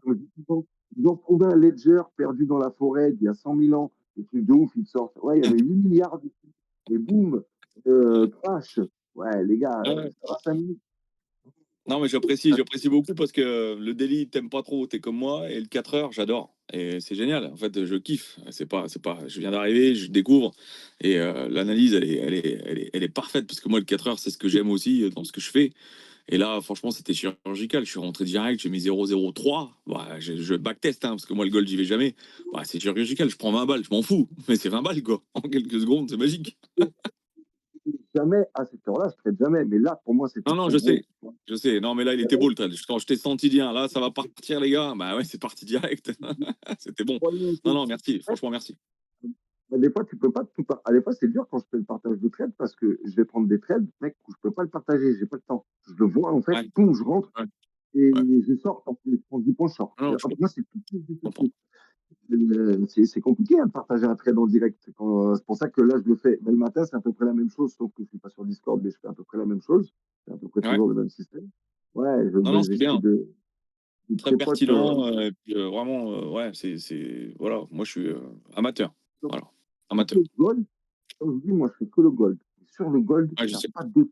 ils ont trouvé un ledger perdu dans la forêt il y a 100 000 ans, des trucs de ouf, ils te sortent. Ouais, il y avait 8 milliards de et boum, crash. Ouais, les gars, Ouais. ça va 5 minutes. Non, mais j'apprécie beaucoup parce que le daily, t'aimes pas trop, t'es comme moi, et le 4 heures, j'adore. Et c'est génial. En fait, je kiffe. Je viens d'arriver, je découvre, et l'analyse, elle est parfaite parce que moi, le 4 heures, c'est ce que j'aime aussi dans ce que je fais. Et là, franchement, c'était chirurgical. Je suis rentré direct, j'ai mis 0,03. Bah, je backtest, hein, parce que moi, le gold, j'y vais jamais. Bah, c'est chirurgical. Je prends 20 balles, je m'en fous. Mais c'est 20 balles, quoi. En quelques secondes, c'est magique. Jamais à cette heure-là, je ne traite jamais. Mais là, pour moi, c'était Non, non, trop je gros. sais. Je sais. Non, mais là, il était beau le trade. Quand je t'ai senti dire, là, ça va partir, les gars. Bah ouais, c'est parti direct. C'était bon. Non, non, merci. Franchement, merci. Mais des fois, tu peux pas tout des fois, c'est dur quand je fais le partage de trade parce que je vais prendre des trades, mec, où je peux pas le partager, j'ai pas le temps. Je le vois, en fait, Ouais, boum, je rentre ouais, et ouais. je sors quand je prends 10 points, je sors. Non, Et non, après, moi, c'est tout de je comprends. suite. C'est compliqué hein, de partager un trade en direct. C'est pour ça que là, je le fais. Mais le matin, c'est à peu près la même chose, sauf que je suis pas sur Discord, mais je fais à peu près la même chose. C'est à peu près Ouais. toujours le même système. Ouais, Non, non, c'est j'essaie bien. de Très tripote. pertinent. Et puis, vraiment, ouais, voilà. Moi, je suis amateur. Voilà. Amateur. Le gold, comme je dis, moi, je fais que le gold. Sur le gold, Ouais, il je n'y a sais. pas de.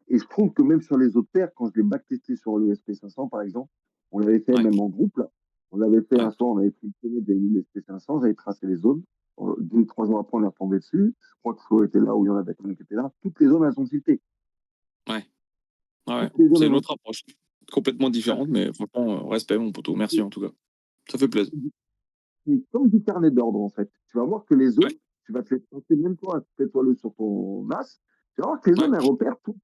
Et je trouve que même sur les autres paires, quand je l'ai backtesté sur le SP500, par exemple, on l'avait fait Ouais, même en groupe, là. On l'avait fait ouais, un soir, on avait pris le des SP500, j'avais tracé les zones. 2 ou 3 jours après, on est retombé dessus. Je crois que Flo était là, ou il y en avait qui étaient là. Toutes les zones, elles sont tiltées. ouais. Ouais. Toutes les zones, C'est elles une ont autre approche. Complètement différente, mais franchement, respect, mon poteau. Merci en tout cas. Ça fait plaisir. c'est comme du carnet d'ordre, en fait. Tu vas voir que les Ouais, zones, tu vas te les passer, même toi, fais-toi le sur ton as. Tu vas voir que les ouais. zones, elles repèrent tout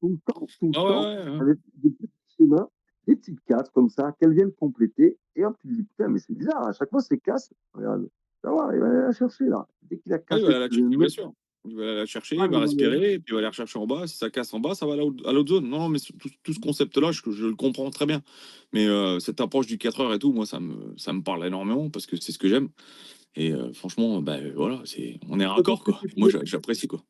le Ah ouais, temps, ouais, ouais. avec des petits schémas, des petites cases comme ça, qu'elles viennent compléter. Et hop, tu te dis, putain, mais c'est bizarre, à chaque fois, c'est casse. Regarde, tu vas voir, il va aller la chercher, là. Dès qu'il a Ah, il va cassé aller la toutes les chercher, bien nouvelles, sûr. Il va aller la chercher, ah, il va il va aller- respirer, et puis il va aller rechercher en bas. Si ça casse en bas, ça va à l'autre zone. Non, mais tout ce concept-là, je le comprends très bien. Mais cette approche du 4 heures et tout, moi, ça me parle énormément parce que c'est ce que j'aime. Et franchement, bah, voilà, on est raccord, quoi. Moi, j'apprécie, quoi.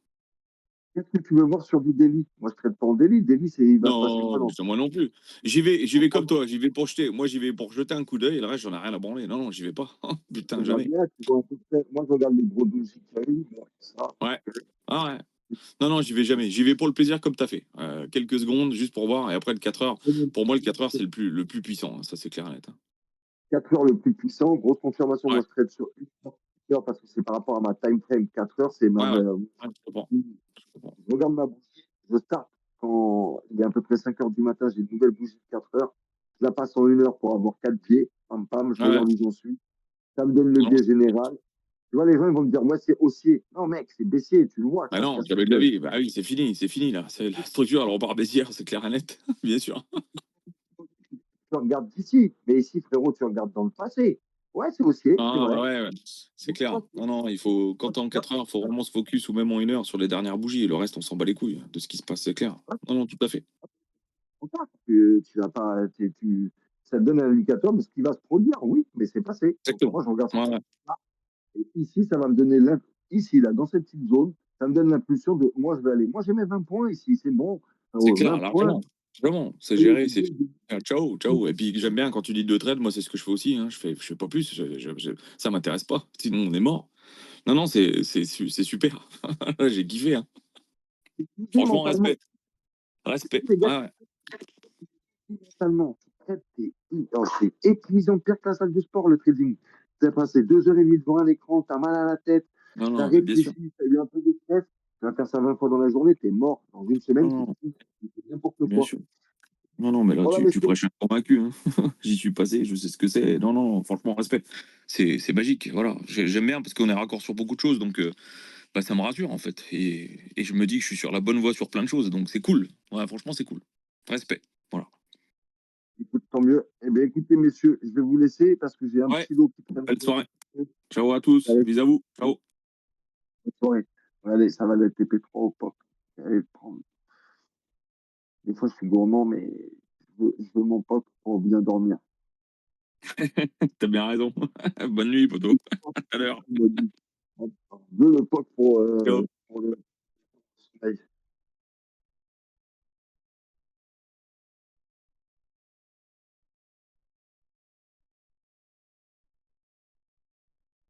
Qu'est-ce que tu veux voir sur du délit? Moi, je traite pas en délit. Délit, il va se passer Non, quoi mais dans moi non plus. J'y vais comme toi, j'y vais pour jeter. Moi, j'y vais pour jeter un coup d'œil et le reste, j'en ai rien à branler. Non, non, j'y vais pas. tu Putain, regardes jamais. bien, tu vois à peu près. Moi, je regarde les gros dossiers qu'il y a eu. Bon, ça, Ouais. Ah ouais. Non, non, j'y vais jamais. J'y vais pour le plaisir comme t'as fait. Quelques secondes juste pour voir. Et après, le 4 heures, pour moi, le 4 heures, c'est le plus puissant, hein. Ça, c'est clair et net, hein. 4 heures le plus puissant. Grosse confirmation, Ouais, moi, je traite sur 1 heure parce que c'est par rapport à ma time frame. 4 heures, c'est ouais, ma. ouais. Ouais, je comprends. Je comprends. Je regarde ma bougie, je start quand il est à peu près 5 heures du matin, j'ai une nouvelle bougie de 4 heures. Je la passe en 1 heure pour avoir 4 pieds. Pam, pam, je Ouais, regarde où j'en suis. Ça me donne le non, biais général. Tu vois, les gens, ils vont me dire, ouais, c'est haussier. Non, mec, c'est baissier, tu le vois, Bah ça se non, casse jamais la de la gueule. vie. Bah oui, c'est fini là. La structure, elle repart baissière, c'est clair et net, bien sûr. Tu regardes d'ici, mais ici, frérot, tu regardes dans le passé. Ouais, c'est haussier, c'est Ah vrai. bah ouais, ouais, c'est clair. Non, non, il faut, quand t'es en 4 heures, il faut vraiment se focus ou même en 1 heure sur les dernières bougies. Et le reste, on s'en bat les couilles de ce qui se passe, c'est clair. Non, non, tout à fait. Tu vas pas, ça te donne un indicateur de ce qui va se produire, oui, mais c'est passé. Donc Exactement. moi, je regarde Ouais, ouais, ça. Et ici, ça va me donner ici, là, dans cette petite zone, ça me donne l'impulsion de moi, je vais aller. Moi, j'ai mes 20 points ici, c'est bon. c'est 20 clair, points. largement. Vraiment, c'est géré, c'est ciao, ciao. Et puis j'aime bien quand tu dis 2 trades, moi c'est ce que je fais aussi. Hein. Je fais pas plus, ça m'intéresse pas. Sinon on est mort. Non, non, c'est super. J'ai kiffé. Hein. Franchement, Mentalement, respect. Respect. les gars, Ouais, ouais. mentalement, c'est épuisant, pire que la salle de sport, le trading. Tu as passé 2h30 devant un écran, tu as mal à la tête, Non, tu as non, mais bien sûr. réfléchi, tu as eu un peu de stress, tu vas faire ça 20 fois dans la journée, tu es mort. Dans une Non, semaine, non, tu fais n'importe bien quoi. sûr. Non, non, mais là, Voilà, tu messieurs. prêches un convaincu. Hein. J'y suis passé, je sais ce que c'est. Non, non, franchement, respect. C'est magique. Voilà. J'aime bien parce qu'on est raccord sur beaucoup de choses. Donc, bah, ça me rassure, en fait. Et je me dis que je suis sur la bonne voie sur plein de choses. Donc, c'est cool. Ouais, franchement, c'est cool. Respect. Voilà. Écoute, tant mieux. Eh bien, écoutez, messieurs, je vais vous laisser parce que j'ai un Ouais, petit lot qui traîne. belle soirée. Ciao à tous. Allez, Bisous à vous. Ciao. bonne soirée. Allez, ça va d'être TP3 au pop. Allez, prendre. Des fois, je suis gourmand, mais je veux mon pop pour bien dormir. T'as bien raison. Bonne nuit, poto. À l'heure. Je veux le pop Ciao. pour le sommeil.